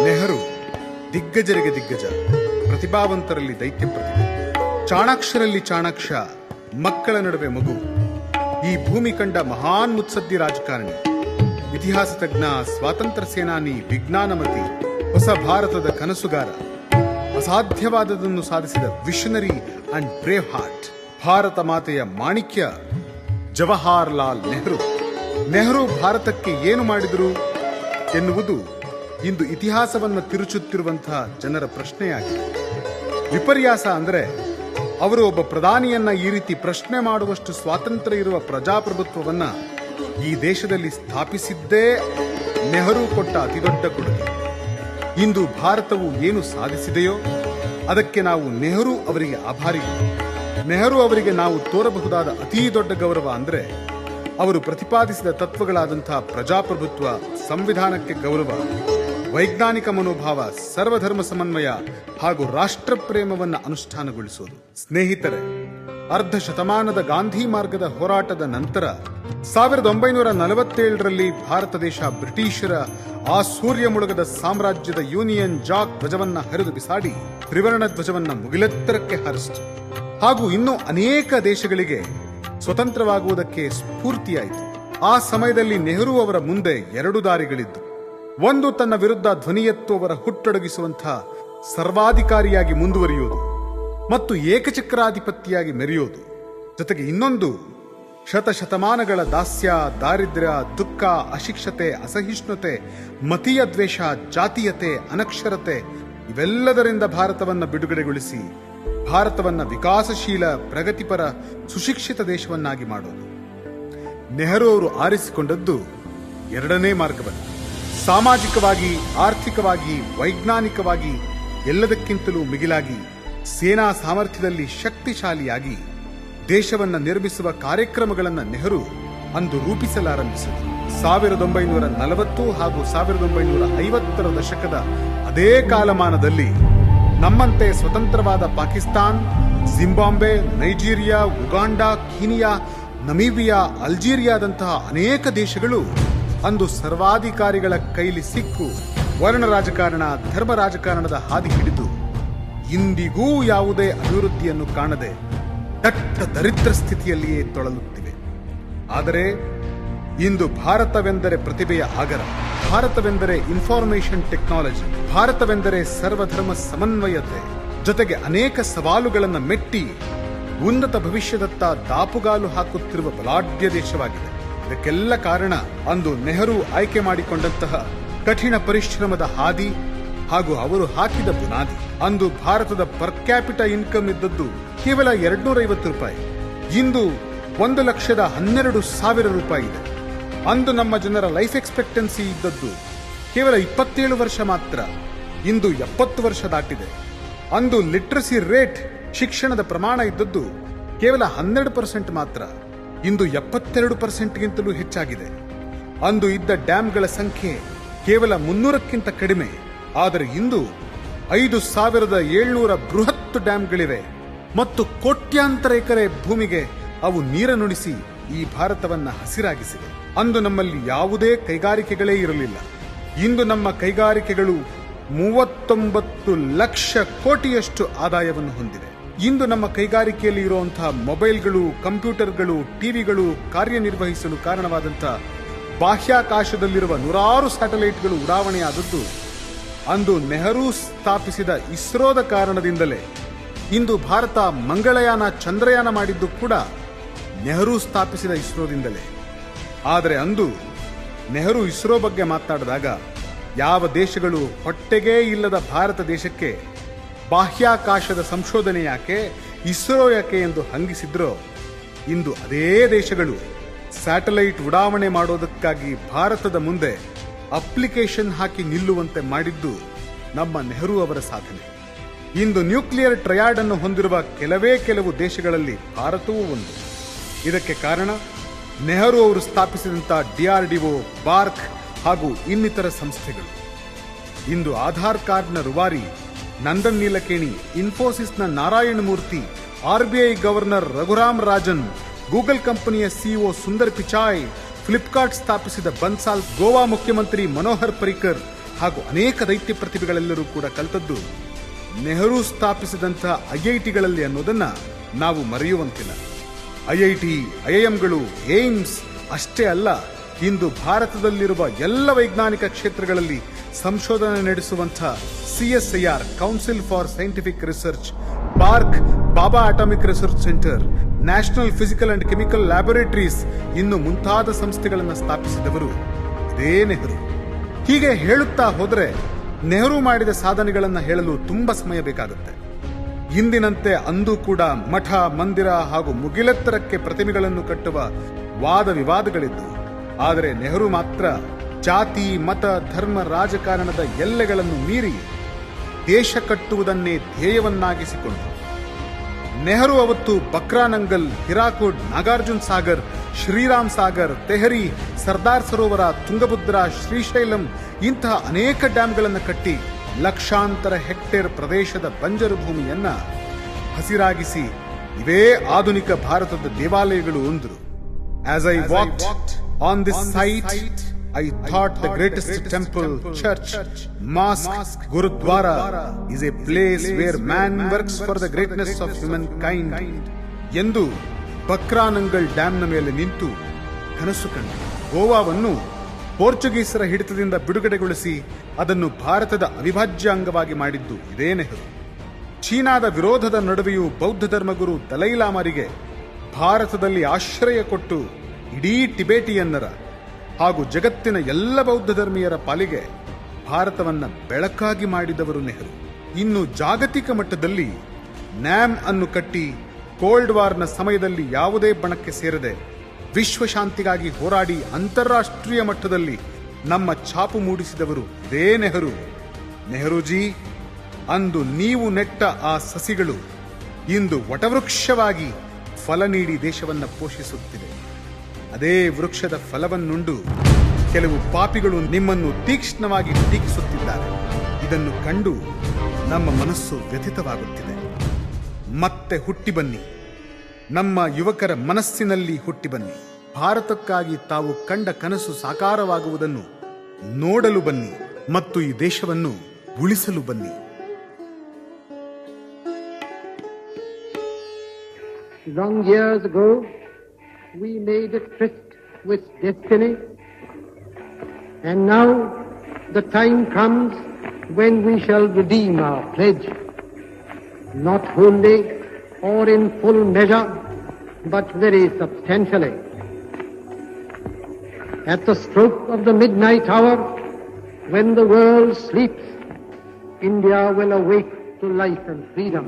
ನೆಹರು ದಿಗ್ಗಜರಿಗೆ ದಿಗ್ಗಜ, ಪ್ರತಿಭಾವಂತರಲ್ಲಿ ದೈತ್ಯ ಪ್ರತಿಭೆ, ಚಾಣಾಕ್ಷರಲ್ಲಿ ಚಾಣಾಕ್ಷ, ಮಕ್ಕಳ ನಡುವೆ ಮಗು, ಈ ಭೂಮಿ ಕಂಡ ಮಹಾನ್ ಮುತ್ಸದ್ದಿ ರಾಜಕಾರಣಿ, ಇತಿಹಾಸ ತಜ್ಞ, ಸ್ವಾತಂತ್ರ್ಯ ಸೇನಾನಿ, ವಿಜ್ಞಾನಮತಿ, ಹೊಸ ಭಾರತದ ಕನಸುಗಾರ, ಅಸಾಧ್ಯವಾದದನ್ನು ಸಾಧಿಸಿದ visionary and brave heart, Bharat ಮಾತೆಯ ಮಾಣಿಕ್ಯ ಜವಾಹರ್ಲಾಲ್ ನೆಹರು. ನೆಹರು ಭಾರತಕ್ಕೆ ಏನು ಮಾಡಿದರು ಎನ್ನುವುದು ಇಂದು ಇತಿಹಾಸವನ್ನು ತಿರುಚುತ್ತಿರುವಂತಹ ಜನರ ಪ್ರಶ್ನೆಯಾಗಿದೆ. ವಿಪರ್ಯಾಸ ಅಂದರೆ ಅವರು ಒಬ್ಬ ಪ್ರಧಾನಿಯನ್ನ ಈ ರೀತಿ ಪ್ರಶ್ನೆ ಮಾಡುವಷ್ಟು ಸ್ವಾತಂತ್ರ್ಯ ಇರುವ ಪ್ರಜಾಪ್ರಭುತ್ವವನ್ನ ಈ ದೇಶದಲ್ಲಿ ಸ್ಥಾಪಿಸಿದ್ದೇ ನೆಹರು ಕೊಟ್ಟ ಅತಿದೊಡ್ಡ ಕೊಡುಗೆ. ಇಂದು ಭಾರತವು ಏನು ಸಾಧಿಸಿದೆಯೋ ಅದಕ್ಕೆ ನಾವು ನೆಹರು ಅವರಿಗೆ ಆಭಾರಿಗಳು. ನೆಹರು ಅವರಿಗೆ ನಾವು ತೋರಬಹುದಾದ ಅತೀ ದೊಡ್ಡ ಗೌರವ ಅಂದರೆ ಅವರು ಪ್ರತಿಪಾದಿಸಿದ ತತ್ವಗಳಾದಂತಹ ಪ್ರಜಾಪ್ರಭುತ್ವ, ಸಂವಿಧಾನಕ್ಕೆ ಗೌರವ, ವೈಜ್ಞಾನಿಕ ಮನೋಭಾವ, ಸರ್ವಧರ್ಮ ಸಮನ್ವಯ ಹಾಗೂ ರಾಷ್ಟ್ರ ಪ್ರೇಮವನ್ನು ಅನುಷ್ಠಾನಗೊಳಿಸುವುದು. ಸ್ನೇಹಿತರೆ, ಅರ್ಧ ಶತಮಾನದ ಗಾಂಧಿ ಮಾರ್ಗದ ಹೋರಾಟದ ನಂತರ 1947ರಲ್ಲಿ ಭಾರತ ದೇಶ ಬ್ರಿಟಿಷರ ಆ ಸೂರ್ಯ ಮುಳುಗದ ಸಾಮ್ರಾಜ್ಯದ ಯೂನಿಯನ್ ಜಾಕ್ ಧ್ವಜವನ್ನ ಹರಿದು ಬಿಸಾಡಿ ತ್ರಿವರ್ಣ ಧ್ವಜವನ್ನ ಮುಗಿಲೆತ್ತರಕ್ಕೆ ಹಾರಿಸಿತು. ಹಾಗೂ ಇನ್ನೂ ಅನೇಕ ದೇಶಗಳಿಗೆ ಸ್ವತಂತ್ರವಾಗುವುದಕ್ಕೆ ಸ್ಫೂರ್ತಿಯಾಯಿತು. ಆ ಸಮಯದಲ್ಲಿ ನೆಹರು ಅವರ ಮುಂದೆ ಎರಡು ದಾರಿಗಳಿದ್ದು, ಒಂದು ತನ್ನ ವಿರುದ್ಧ ಧ್ವನಿ ಎತ್ತುವವರ ಹುಟ್ಟೊಡಗಿಸುವಂತಹ ಸರ್ವಾಧಿಕಾರಿಯಾಗಿ ಮುಂದುವರಿಯುವುದು ಮತ್ತು ಏಕಚಕ್ರಾಧಿಪತಿಯಾಗಿ ಮೆರೆಯುವುದು. ಜೊತೆಗೆ ಇನ್ನೊಂದು, ಶತಶತಮಾನಗಳ ದಾಸ್ಯ, ದಾರಿದ್ರ್ಯ, ದುಃಖ, ಅಶಿಕ್ಷತೆ, ಅಸಹಿಷ್ಣುತೆ, ಮತೀಯ ದ್ವೇಷ, ಜಾತೀಯತೆ, ಅನಕ್ಷರತೆ ಇವೆಲ್ಲದರಿಂದ ಭಾರತವನ್ನು ಬಿಡುಗಡೆಗೊಳಿಸಿ ಭಾರತವನ್ನ ವಿಕಾಸಶೀಲ, ಪ್ರಗತಿಪರ, ಸುಶಿಕ್ಷಿತ ದೇಶವನ್ನಾಗಿ ಮಾಡೋದು. ನೆಹರು ಅವರು ಆರಿಸಿಕೊಂಡದ್ದು ಎರಡನೇ ಮಾರ್ಗವನ್ನು. ಸಾಮಾಜಿಕವಾಗಿ, ಆರ್ಥಿಕವಾಗಿ, ವೈಜ್ಞಾನಿಕವಾಗಿ ಎಲ್ಲದಕ್ಕಿಂತಲೂ ಮಿಗಿಲಾಗಿ ಸೇನಾ ಸಾಮರ್ಥ್ಯದಲ್ಲಿ ಶಕ್ತಿಶಾಲಿಯಾಗಿ ದೇಶವನ್ನ ನಿರ್ಮಿಸುವ ಕಾರ್ಯಕ್ರಮಗಳನ್ನು ನೆಹರು ಅಂದು ರೂಪಿಸಲಾರಂಭಿಸಿದರು. 1940 ಹಾಗೂ 1950ರ ದಶಕದ ಅದೇ ಕಾಲಮಾನದಲ್ಲಿ ನಮ್ಮಂತೆ ಸ್ವತಂತ್ರವಾದ Pakistan, Zimbabwe, Nigeria, Uganda, Kenya, Namibia, ಅಲ್ಜೀರಿಯಾದಂತಹ ಅನೇಕ ದೇಶಗಳು ಅಂದು ಸರ್ವಾಧಿಕಾರಿಗಳ ಕೈಲಿ ಸಿಕ್ಕು ವರ್ಣ ರಾಜಕಾರಣ, ಧರ್ಮ ರಾಜಕಾರಣದ ಹಾದಿ ಹಿಡಿದು ಇಂದಿಗೂ ಯಾವುದೇ ಅಭಿವೃದ್ಧಿಯನ್ನು ಕಾಣದೆ ದಟ್ಟ ದರಿದ್ರ ಸ್ಥಿತಿಯಲ್ಲಿಯೇ ತೊಳಲುತ್ತಿವೆ. ಆದರೆ ಇಂದು ಭಾರತವೆಂದರೆ ಪ್ರತಿಭೆಯ ಆಗರ, ಭಾರತವೆಂದರೆ ಇನ್ಫಾರ್ಮೇಶನ್ ಟೆಕ್ನಾಲಜಿ, ಭಾರತವೆಂದರೆ ಸರ್ವಧರ್ಮ ಸಮನ್ವಯತೆ, ಜೊತೆಗೆ ಅನೇಕ ಸವಾಲುಗಳನ್ನು ಮೆಟ್ಟಿ ಉನ್ನತ ಭವಿಷ್ಯದತ್ತ ದಾಪುಗಾಲು ಹಾಕುತ್ತಿರುವ ಬಲಾಢ್ಯ ದೇಶವಾಗಿದೆ. ಇದಕ್ಕೆಲ್ಲ ಕಾರಣ ಅಂದು ನೆಹರು ಆಯ್ಕೆ ಮಾಡಿಕೊಂಡಂತಹ ಕಠಿಣ ಪರಿಶ್ರಮದ ಹಾದಿ ಹಾಗೂ ಅವರು ಹಾಕಿದ ಬುನಾದಿ. ಅಂದು ಭಾರತದ ಪರ್ ಕ್ಯಾಪಿಟ ಇನ್ಕಮ್ ಇದ್ದದ್ದು ಕೇವಲ 250 ರೂಪಾಯಿ, ಇಂದು 1,12,000 ರೂಪಾಯಿ ಇದೆ. ಅಂದು ನಮ್ಮ ಜನರ ಲೈಫ್ ಎಕ್ಸ್ಪೆಕ್ಟೆನ್ಸಿ ಇದ್ದದ್ದು ಕೇವಲ 27 ವರ್ಷ ಮಾತ್ರ, ಇಂದು 70 ವರ್ಷ ದಾಟಿದೆ. ಅಂದು ಲಿಟ್ರಸಿ ರೇಟ್, ಶಿಕ್ಷಣದ ಪ್ರಮಾಣ ಇದ್ದದ್ದು ಕೇವಲ 12% ಮಾತ್ರ, ಇಂದು 72%ಗಿಂತಲೂ ಹೆಚ್ಚಾಗಿದೆ. ಅಂದು ಇದ್ದ ಡ್ಯಾಂಗಳ ಸಂಖ್ಯೆ ಕೇವಲ 300ಕ್ಕಿಂತ ಕಡಿಮೆ, ಆದರೆ ಇಂದು 5,700 ಬೃಹತ್ ಡ್ಯಾಂಗಳಿವೆ ಮತ್ತು ಕೋಟ್ಯಾಂತರ ಎಕರೆ ಭೂಮಿಗೆ ಅವು ನೀರನ್ನುಣಿಸಿ ಈ ಭಾರತವನ್ನ ಹಸಿರಾಗಿಸಿವೆ. ಅಂದು ನಮ್ಮಲ್ಲಿ ಯಾವುದೇ ಕೈಗಾರಿಕೆಗಳೇ ಇರಲಿಲ್ಲ, ಇಂದು ನಮ್ಮ ಕೈಗಾರಿಕೆಗಳು 39 ಲಕ್ಷ ಕೋಟಿಯಷ್ಟು ಆದಾಯವನ್ನು ಹೊಂದಿವೆ. ಇಂದು ನಮ್ಮ ಕೈಗಾರಿಕೆಯಲ್ಲಿ ಇರುವಂತಹ ಮೊಬೈಲ್ಗಳು, ಕಂಪ್ಯೂಟರ್ಗಳು, ಟಿವಿಗಳು ಕಾರ್ಯನಿರ್ವಹಿಸಲು ಕಾರಣವಾದಂತಹ ಬಾಹ್ಯಾಕಾಶದಲ್ಲಿರುವ 100 ಸ್ಯಾಟಲೈಟ್ಗಳು ಉಡಾವಣೆಯಾದದ್ದು ಅಂದು ನೆಹರು ಸ್ಥಾಪಿಸಿದ ಇಸ್ರೋದ ಕಾರಣದಿಂದಲೇ. ಇಂದು ಭಾರತ ಮಂಗಳಯಾನ, ಚಂದ್ರಯಾನ ಮಾಡಿದ್ದು ಕೂಡ ನೆಹರು ಸ್ಥಾಪಿಸಿದ ಇಸ್ರೋದಿಂದಲೇ. ಆದರೆ ಅಂದು ನೆಹರು ಇಸ್ರೋ ಬಗ್ಗೆ ಮಾತನಾಡಿದಾಗ ಯಾವ ದೇಶಗಳು ಹೊಟ್ಟೆಗೇ ಇಲ್ಲದ ಭಾರತ ದೇಶಕ್ಕೆ ಬಾಹ್ಯಾಕಾಶದ ಸಂಶೋಧನೆ ಯಾಕೆ, ಇಸ್ರೋ ಯಾಕೆ ಎಂದು ಹಂಗಿಸಿದ್ರೋ, ಇಂದು ಅದೇ ದೇಶಗಳು ಸ್ಯಾಟಲೈಟ್ ಉಡಾವಣೆ ಮಾಡೋದಕ್ಕಾಗಿ ಭಾರತದ ಮುಂದೆ ಅಪ್ಲಿಕೇಶನ್ ಹಾಕಿ ನಿಲ್ಲುವಂತೆ ಮಾಡಿದ್ದು ನಮ್ಮ ನೆಹರು ಅವರ ಸಾಧನೆ. ಇಂದು ನ್ಯೂಕ್ಲಿಯರ್ ಟ್ರಯಾಡ್ ಅನ್ನು ಹೊಂದಿರುವ ಕೆಲವು ದೇಶಗಳಲ್ಲಿ ಭಾರತವೂ ಒಂದು. ಇದಕ್ಕೆ ಕಾರಣ ನೆಹರು ಅವರು ಸ್ಥಾಪಿಸಿದಂತಹ DRDO, ಬಾರ್ಕ್ ಹಾಗೂ ಇನ್ನಿತರ ಸಂಸ್ಥೆಗಳು. ಇಂದು ಆಧಾರ್ ಕಾರ್ಡ್ನ ರೂವಾರಿ Nandan ನೀಲಕೇಣಿ, ಇನ್ಫೋಸಿಸ್ನ Narayana Murthy, RBI governor Raghuram Rajan, Google ಕಂಪನಿಯ CEO ಸುಂದರ್ ಪಿಚಾಯ್, ಫ್ಲಿಪ್ಕಾರ್ಟ್ ಸ್ಥಾಪಿಸಿದ ಬನ್ಸಾಲ್, ಗೋವಾ ಮುಖ್ಯಮಂತ್ರಿ ಮನೋಹರ್ ಪರಿಕರ್ ಹಾಗೂ ಅನೇಕ ದೈತ್ಯ ಪ್ರತಿಭೆಗಳೆಲ್ಲರೂ ಕೂಡ ಕಲಿತದ್ದು ನೆಹರು ಸ್ಥಾಪಿಸಿದಂಥ ಐಐಟಿಗಳಲ್ಲಿ ಅನ್ನೋದನ್ನ ನಾವು ಮರೆಯುವಂತಿಲ್ಲ. ಐಐಟಿ, ಐಐಎಂಗಳು, ಏಮ್ಸ್ ಅಷ್ಟೇ ಅಲ್ಲ, ಇಂದು ಭಾರತದಲ್ಲಿರುವ ಎಲ್ಲ ವೈಜ್ಞಾನಿಕ ಕ್ಷೇತ್ರಗಳಲ್ಲಿ ಸಂಶೋಧನೆ ನಡೆಸುವಂಥ CSIR council for scientific research, BARC Bhabha atomic research centre, national physical and chemical laboratories ಇನ್ನು ಮುಂತಾದ ಸ್ಥಾಪಿಸಿದವರು ಇದೇ ನೆಹರು. ಹೀಗೆ ಹೇಳುತ್ತಾ ಹೋದರೆ ನೆಹರು ಮಾಡಿದ ಸಾಧನೆಗಳನ್ನು ಹೇಳಲು ತುಂಬಾ ಸಮಯ ಬೇಕಾಗುತ್ತೆ. ಇಂದಿನಂತೆ ಅಂದು ಕೂಡ ಮಠ, ಮಂದಿರ ಹಾಗೂ ಮುಗಿಲೆತ್ತರಕ್ಕೆ ಪ್ರತಿಮೆಗಳನ್ನು ಕಟ್ಟುವ ವಾದ ವಿವಾದಗಳಿದ್ದವು. ಆದರೆ ನೆಹರು ಮಾತ್ರ ಜಾತಿ, ಮತ, ಧರ್ಮ, ರಾಜಕಾರಣದ ಎಲ್ಲೆಗಳನ್ನು ಮೀರಿ ದೇಶ ಕಟ್ಟುವುದನ್ನೇ ಧ್ಯೇಯವನ್ನಾಗಿಸಿಕೊಂಡರು. ನೆಹರು ಅವತ್ತು ಬಕ್ರಾನಂಗಲ್, ಹಿರಾಕುಡ್, ನಾಗಾರ್ಜುನ್ ಸಾಗರ್, ಶ್ರೀರಾಮ್ ಸಾಗರ್, ತೆಹರಿ, ಸರ್ದಾರ್ ಸರೋವರ, ತುಂಗಭದ್ರಾ, ಶ್ರೀಶೈಲಂ ಇಂತಹ ಅನೇಕ ಡ್ಯಾಂಗಳನ್ನು ಕಟ್ಟಿ ಲಕ್ಷಾಂತರ ಹೆಕ್ಟೇರ್ ಪ್ರದೇಶದ ಬಂಜರು ಭೂಮಿಯನ್ನ ಹಸಿರಾಗಿಸಿ ಇವೇ ಆಧುನಿಕ ಭಾರತದ ದೇವಾಲಯಗಳು ಅಂದರು. As I walked on this site, I thought the greatest temple, church, mosque, Gurudwara is a place where man works for the greatness of humankind. ಎಂದು ಬಕ್ರಾನಂಗಲ್ ಡ್ಯಾಂನ ಮೇಲೆ ನಿಂತು ಕನಸು ಕಂಡು ಗೋವಾವನ್ನು ಪೋರ್ಚುಗೀಸರ ಹಿಡಿತದಿಂದ ಬಿಡುಗಡೆಗೊಳಿಸಿ ಅದನ್ನು ಭಾರತದ ಅವಿಭಾಜ್ಯ ಅಂಗವಾಗಿ ಮಾಡಿದ್ದು ಇದೇ ನೆಹರು. ಚೀನಾದ ವಿರೋಧದ ನಡುವೆಯೂ ಬೌದ್ಧ ಧರ್ಮಗುರು ದಲೈಲಾಮರಿಗೆ ಭಾರತದಲ್ಲಿ ಆಶ್ರಯ ಕೊಟ್ಟು ಇಡೀ ಟಿಬೇಟಿಯನ್ನರ ಹಾಗೂ ಜಗತ್ತಿನ ಎಲ್ಲ ಬೌದ್ಧ ಧರ್ಮೀಯರ ಪಾಲಿಗೆ ಭಾರತವನ್ನ ಬೆಳಕಾಗಿ ಮಾಡಿದವರು ನೆಹರು. ಇನ್ನು ಜಾಗತಿಕ ಮಟ್ಟದಲ್ಲಿ ನ್ಯಾಮ್ ಅನ್ನು ಕಟ್ಟಿ ಕೋಲ್ಡ್ ವಾರ್ನ ಸಮಯದಲ್ಲಿ ಯಾವುದೇ ಬಣಕ್ಕೆ ಸೇರದೆ ವಿಶ್ವಶಾಂತಿಗಾಗಿ ಹೋರಾಡಿ ಅಂತಾರಾಷ್ಟ್ರೀಯ ಮಟ್ಟದಲ್ಲಿ ನಮ್ಮ ಛಾಪು ಮೂಡಿಸಿದವರು ಇದೇ ನೆಹರು. ನೆಹರೂಜಿ, ಅಂದು ನೀವು ನೆಟ್ಟ ಆ ಸಸಿಗಳು ಇಂದು ವಟವೃಕ್ಷವಾಗಿ ಫಲ ನೀಡಿ ದೇಶವನ್ನ ಪೋಷಿಸುತ್ತಿದೆ. ಅದೇ ವೃಕ್ಷದ ಫಲವನ್ನುಂಡು ಕೆಲವು ಪಾಪಿಗಳು ನಿಮ್ಮನ್ನು ತೀಕ್ಷ್ಣವಾಗಿ ಟೀಕಿಸುತ್ತಿದ್ದಾರೆ. ಇದನ್ನು ಕಂಡು ನಮ್ಮ ಮನಸ್ಸು ವ್ಯಥಿತವಾಗುತ್ತಿದೆ. ಮತ್ತೆ ಹುಟ್ಟಿ ಬನ್ನಿ, ನಮ್ಮ ಯುವಕರ ಮನಸ್ಸಿನಲ್ಲಿ ಹುಟ್ಟಿ ಬನ್ನಿ. ಭಾರತಕ್ಕಾಗಿ ತಾವು ಕಂಡ ಕನಸು ಸಾಕಾರವಾಗುವುದನ್ನು ನೋಡಲು ಬನ್ನಿ ಮತ್ತು ಈ ದೇಶವನ್ನು ಉಳಿಸಲು ಬನ್ನಿ. Long years ago, we made a tryst with destiny, and now the time comes when we shall redeem our pledge, not wholly or in full measure, but very substantially. At the stroke of the midnight hour, when the world sleeps, India will awake to life and freedom.